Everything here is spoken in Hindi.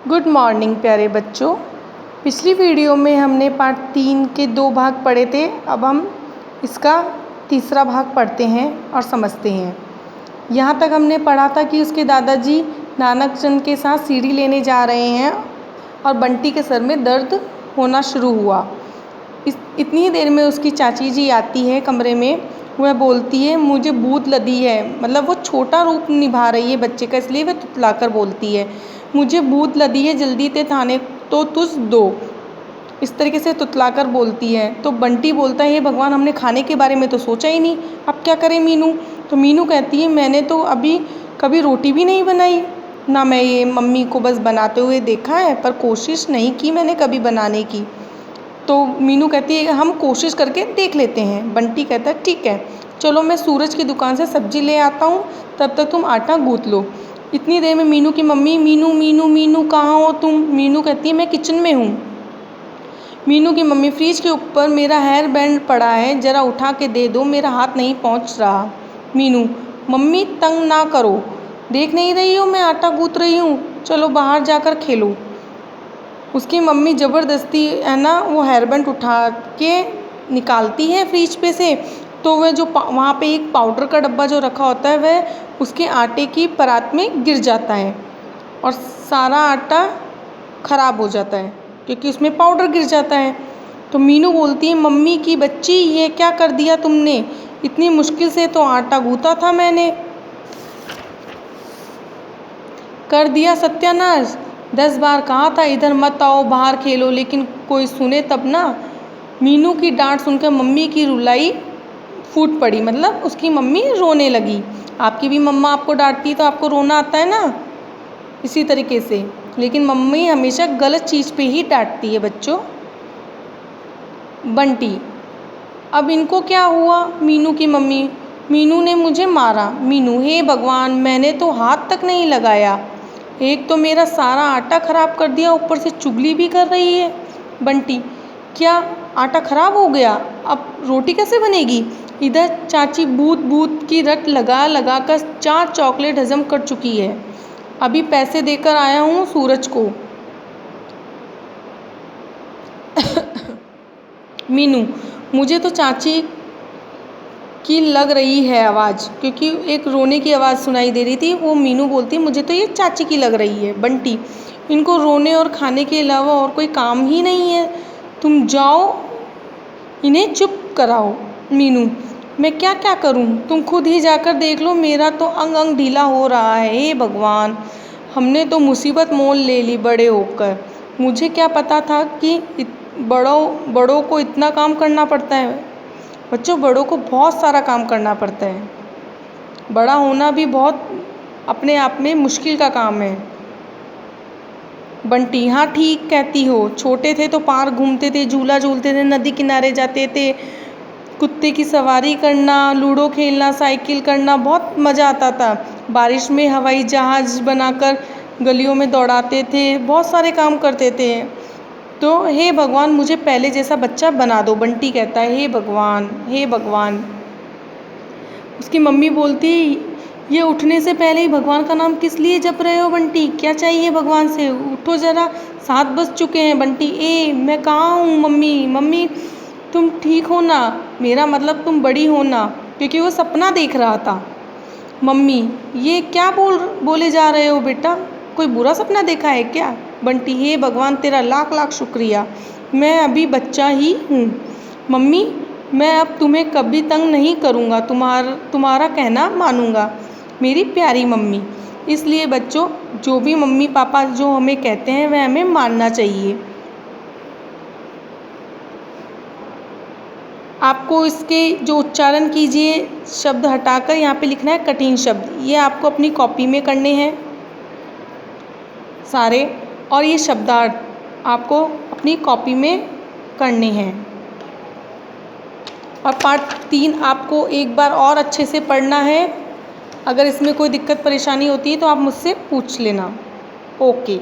गुड मॉर्निंग प्यारे बच्चों। पिछली वीडियो में हमने पार्ट 3 के 2 भाग पढ़े थे। अब हम इसका तीसरा भाग पढ़ते हैं और समझते हैं। यहाँ तक हमने पढ़ा था कि उसके दादाजी नानकचंद के साथ सीढ़ी लेने जा रहे हैं और बंटी के सर में दर्द होना शुरू हुआ। इतनी देर में उसकी चाची जी आती है कमरे में। वह बोलती है मुझे भूत लदी है, मतलब वो छोटा रूप निभा रही है बच्चे का, इसलिए वह तुतलाकर बोलती है मुझे भूत लदी है, जल्दी ते थाने तो तुस दो। इस तरीके से तुतलाकर बोलती है। तो बंटी बोलता है हे भगवान, हमने खाने के बारे में तो सोचा ही नहीं, अब क्या करें मीनू। तो मीनू कहती है मैंने तो अभी कभी रोटी भी नहीं बनाई ना, मैं ये मम्मी को बस बनाते हुए देखा है पर कोशिश नहीं की मैंने कभी बनाने की। तो मीनू कहती है हम कोशिश करके देख लेते हैं। बंटी कहता है ठीक है, चलो मैं सूरज की दुकान से सब्जी ले आता हूँ, तब तक तुम आटा गूँथ लो। इतनी देर में मीनू की मम्मी मीनू मीनू मीनू कहाँ हो तुम। मीनू कहती है मैं किचन में हूँ। मीनू की मम्मी फ्रिज के ऊपर मेरा हेयर बैंड पड़ा है, ज़रा उठा के दे दो, मेरा हाथ नहीं पहुँच रहा। मीनू मम्मी तंग ना करो, देख नहीं रही हो मैं आटा गूँथ रही हूँ, चलो बाहर जाकर खेलो। उसकी मम्मी ज़बरदस्ती है ना वो हेयर बैंड उठा के निकालती है फ्रिज पे से। तो वह जो वहाँ पे एक पाउडर का डब्बा जो रखा होता है वह उसके आटे की परात में गिर जाता है और सारा आटा ख़राब हो जाता है क्योंकि उसमें पाउडर गिर जाता है। तो मीनू बोलती है मम्मी की बच्ची ये क्या कर दिया तुमने, इतनी मुश्किल से तो आटा गूँथा था मैंने, कर दिया सत्यानाश। 10 बार कहा था इधर मत आओ बाहर खेलो, लेकिन कोई सुने तब ना। मीनू की डांट सुनकर मम्मी की रुलाई फूट पड़ी, मतलब उसकी मम्मी रोने लगी। आपकी भी मम्मा आपको डांटती तो आपको रोना आता है ना, इसी तरीके से। लेकिन मम्मी हमेशा गलत चीज़ पे ही डांटती है बच्चों। बंटी अब इनको क्या हुआ, मीनू की मम्मी मीनू ने मुझे मारा। मीनू हे भगवान, मैंने तो हाथ तक नहीं लगाया, एक तो मेरा सारा आटा ख़राब कर दिया, ऊपर से चुगली भी कर रही है। बंटी क्या आटा ख़राब हो गया, अब रोटी कैसे बनेगी। इधर चाची भूत भूत की रट लगा लगा कर 4 चॉकलेट हजम कर चुकी है, अभी पैसे देकर आया हूँ सूरज को। मीनू मुझे तो चाची की लग रही है आवाज़, क्योंकि एक रोने की आवाज़ सुनाई दे रही थी। वो मीनू बोलती मुझे तो ये चाची की लग रही है। बंटी इनको रोने और खाने के अलावा और कोई काम ही नहीं है, तुम जाओ इन्हें चुप कराओ। मीनू मैं क्या क्या करूं, तुम खुद ही जाकर देख लो, मेरा तो अंग अंग ढीला हो रहा है। हे भगवान, हमने तो मुसीबत मोल ले ली बड़े होकर, मुझे क्या पता था कि बड़ों को इतना काम करना पड़ता है। बच्चों बड़ों को बहुत सारा काम करना पड़ता है, बड़ा होना भी बहुत अपने आप में मुश्किल का काम है। बंटी हाँ ठीक कहती हो, छोटे थे तो पार्क घूमते थे, झूला झूलते थे, नदी किनारे जाते थे, कुत्ते की सवारी करना, लूडो खेलना, साइकिल करना, बहुत मज़ा आता था। बारिश में हवाई जहाज़ बनाकर गलियों में दौड़ाते थे, बहुत सारे काम करते थे। तो हे भगवान मुझे पहले जैसा बच्चा बना दो। बंटी कहता है हे भगवान हे भगवान। उसकी मम्मी बोलती ये उठने से पहले ही भगवान का नाम किस लिए जप रहे हो बंटी, क्या चाहिए भगवान से, उठो ज़रा, 7 बज चुके हैं। बंटी ए मैं कहाँ हूँ मम्मी, मम्मी तुम ठीक हो ना, मेरा मतलब तुम बड़ी हो ना, क्योंकि वो सपना देख रहा था। मम्मी ये क्या बोले जा रहे हो बेटा, कोई बुरा सपना देखा है क्या। बंटी हे भगवान तेरा लाख लाख शुक्रिया, मैं अभी बच्चा ही हूँ। मम्मी मैं अब तुम्हें कभी तंग नहीं करूँगा, तुम्हारा कहना मानूँगा मेरी प्यारी मम्मी। इसलिए बच्चों जो भी मम्मी पापा जो हमें कहते हैं वह हमें मानना चाहिए। आपको इसके जो उच्चारण कीजिए शब्द हटाकर यहाँ पे लिखना है कठिन शब्द, ये आपको अपनी कॉपी में करने हैं सारे, और ये शब्दार्थ आपको अपनी कॉपी में करने हैं। और पार्ट 3 आपको एक बार और अच्छे से पढ़ना है। अगर इसमें कोई दिक्कत परेशानी होती है तो आप मुझसे पूछ लेना। ओके।